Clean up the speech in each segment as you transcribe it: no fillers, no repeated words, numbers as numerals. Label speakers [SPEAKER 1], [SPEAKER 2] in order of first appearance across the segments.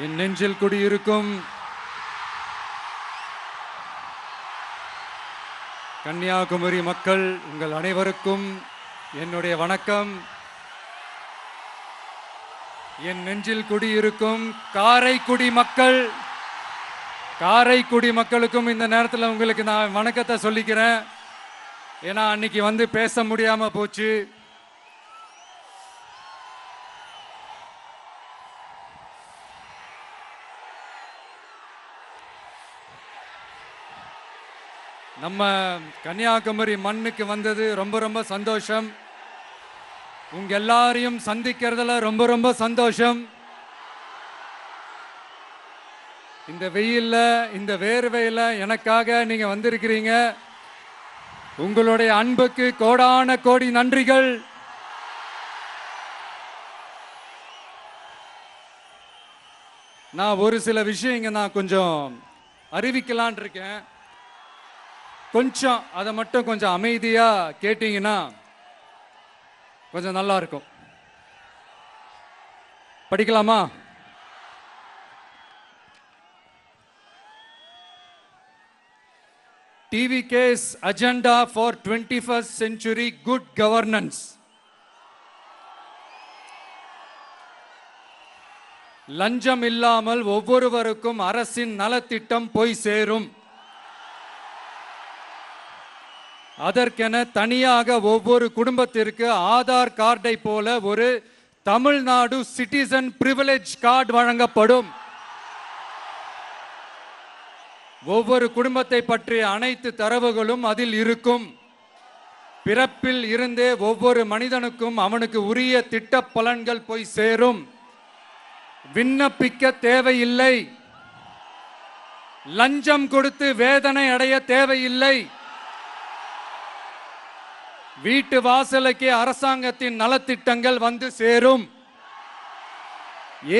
[SPEAKER 1] என் நெஞ்சில் குடியிருக்கும் கன்னியாகுமரி மக்கள் உங்கள் அனைவருக்கும் என்னுடைய வணக்கம். என் நெஞ்சில் குடியிருக்கும் காரைக்குடி மக்களுக்கும் இந்த நேரத்தில் உங்களுக்கு நான் வணக்கத்தை சொல்லிக்கிறேன். ஏன்னா அன்னைக்கு வந்து பேச முடியாம போச்சு. நம்ம கன்னியாகுமரி மண்ணுக்கு வந்தது ரொம்ப ரொம்ப சந்தோஷம். உங்க எல்லாரையும் சந்திக்கிறதுல ரொம்ப ரொம்ப சந்தோஷம். இந்த வெயில்ல இந்த வேர்வையில எனக்காக நீங்க வந்திருக்கிறீங்க. உங்களுடைய அன்புக்கு கோடான கோடி நன்றிகள். நான் ஒரு சில விஷயம் நான் கொஞ்சம் அறிவிக்கலான் இருக்கேன். கொஞ்சம் அதை மட்டும் கொஞ்சம் அமைதியா கேட்டீங்கன்னா கொஞ்சம் நல்லா இருக்கும். படிக்கலாமா? TVK's agenda for 21st century good governance. லஞ்சம் இல்லாமல் ஒவ்வொருவருக்கும் அரசின் நலத்திட்டம் போய் சேரும். அதற்கென தனியாக ஒவ்வொரு குடும்பத்திற்கு ஆதார் கார்டை போல ஒரு தமிழ்நாடு சிட்டிசன் பிரிவிலேஜ் கார்டு வழங்கப்படும். ஒவ்வொரு குடும்பத்தை பற்றிய அனைத்து தரவுகளும் அதில் இருக்கும். பிறப்பில் இருந்தே ஒவ்வொரு மனிதனுக்கும் அவனுக்கு உரிய திட்ட பலன்கள் போய் சேரும். விண்ணப்பிக்க தேவையில்லை. லஞ்சம் கொடுத்து வேதனை அடைய தேவையில்லை. வீட்டு வாசலுக்கே அரசாங்கத்தின் நலத்திட்டங்கள் வந்து சேரும்.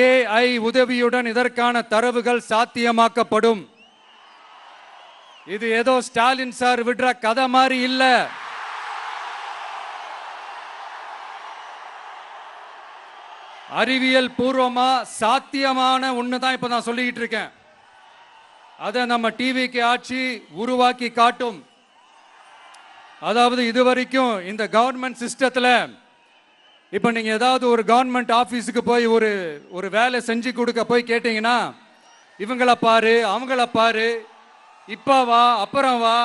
[SPEAKER 1] AI உதவியுடன் இதற்கான தரவுகள் சாத்தியமாக்கப்படும். இது ஏதோ ஸ்டாலின் சார் விடுற கதை மாதிரி இல்ல. அறிவியல் பூர்வமா சாத்தியமான ஒண்ணுதான் இப்ப நான் சொல்லிட்டு இருக்கேன். அதை நம்ம டிவிக்கு ஆட்சி உருவாக்கி காட்டும். அதாவது இதுவரைக்கும் இந்த கவர்மெண்ட் சிஸ்டத்தில் இப்போ நீங்கள் ஏதாவது ஒரு கவர்மெண்ட் ஆஃபீஸுக்கு போய் ஒரு வேலை செஞ்சு கொடுக்க போய் கேட்டிங்கன்னா இவங்கள பாரு அவங்கள பாரு, இப்போ வா அப்புறம் வா,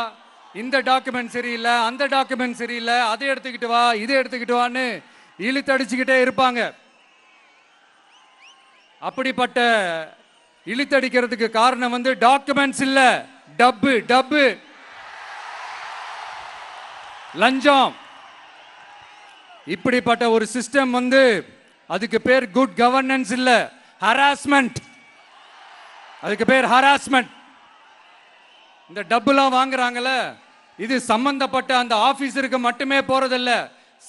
[SPEAKER 1] இந்த டாக்குமெண்ட் சரியில்லை அந்த டாக்குமெண்ட் சரியில்லை, அதை எடுத்துக்கிட்டு வா இதை எடுத்துக்கிட்டு வான்னு இழுத்தடிச்சுக்கிட்டே இருப்பாங்க. அப்படிப்பட்ட இழுத்தடிக்கிறதுக்கு காரணம் வந்து டாக்குமெண்ட்ஸ் இல்லை, டப்பு லஞ்சம். இப்படிப்பட்ட ஒரு சிஸ்டம் வந்து அதுக்கு பேர் குட் கவர்னன்ஸ் இல்ல, ஹராஸ்மெண்ட். அதுக்கு பேர் ஹராஸ்மெண்ட். இந்த டப்புலாம் வாங்குறாங்கல்ல, இது சம்பந்தப்பட்ட அந்த ஆபீசருக்கு மட்டுமே போறதில்ல,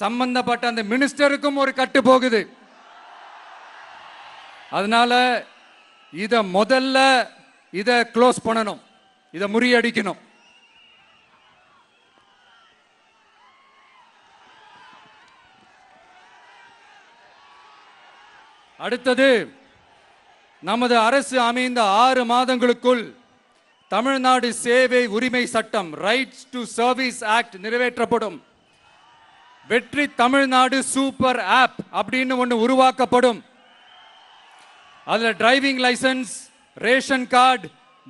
[SPEAKER 1] சம்பந்தப்பட்ட அந்த மினிஸ்டருக்கும் ஒரு கட்டு போகுது. அதனால முதல்ல இதை க்ளோஸ் பண்ணணும், இதை முறியடிக்கணும். அடுத்தது, நமது அரசு அமைந்த 6 மாதங்களுக்குள் தமிழ்நாடு சேவை உரிமை சட்டம் ரைட்ஸ் டு சர்வீஸ் ஆக்ட் நிறைவேற்றப்படும். வெற்றி தமிழ்நாடு சூப்பர் ஆப் அப்படின்னு ஒன்று உருவாக்கப்படும். அதில் driving licence, ration card,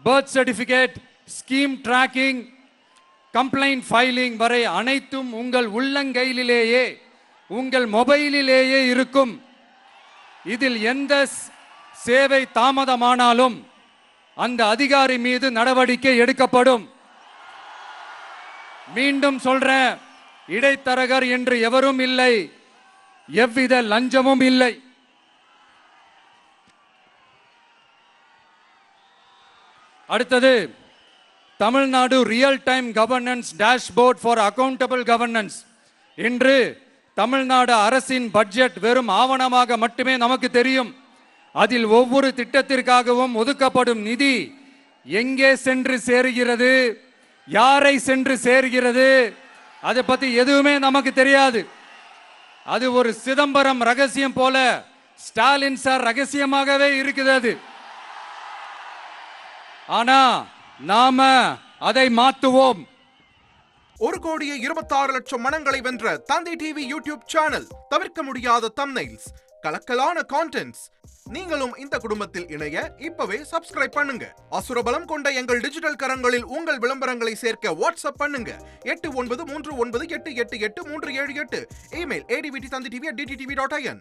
[SPEAKER 1] birth certificate, scheme tracking, complaint filing வரை அனைத்தும் உங்கள் உள்ளங்கையிலேயே உங்கள் மொபைலிலேயே இருக்கும். இதில் எந்த சேவை தாமதமானாலும் அந்த அதிகாரி மீது நடவடிக்கை எடுக்கப்படும். மீண்டும் சொல்றேன், இடைத்தரகர் என்று எவரும் இல்லை, எவ்வித லஞ்சமும் இல்லை. அடுத்தது, Tamil Nadu real time governance dashboard for accountable governance. இன்று தமிழ்நாடு அரசின் பட்ஜெட் வெறும் ஆவணமாக மட்டுமே நமக்கு தெரியும். அதில் ஒவ்வொரு திட்டத்திற்காகவும் ஒதுக்கப்படும் நிதி எங்கே சென்று சேருகிறது, யாரை சென்று சேர்கிறது, அதை பத்தி எதுவுமே நமக்கு தெரியாது. அது ஒரு சிதம்பரம் ரகசியம் போல ஸ்டாலின் சார் ரகசியமாகவே இருக்குது. அது ஆனா நாம அதை மாத்துவோம்.
[SPEAKER 2] 1,26,00,000 மனங்களை வென்ற தந்தி டிவி யூடியூப் சேனல். தவிர்க்க முடியாத தம்ப்நெயில்ஸ், கலக்கலான கான்டென்ட்ஸ். நீங்களும் இந்த குடும்பத்தில் இணைய இப்பவே சப்ஸ்கிரைப் பண்ணுங்க. அசுரபலம் கொண்ட எங்கள் டிஜிட்டல் கரங்களில் உங்கள் விளம்பரங்களை சேர்க்க வாட்ஸ்அப் பண்ணுங்க. 8939888838. Email advttv@dttv.in.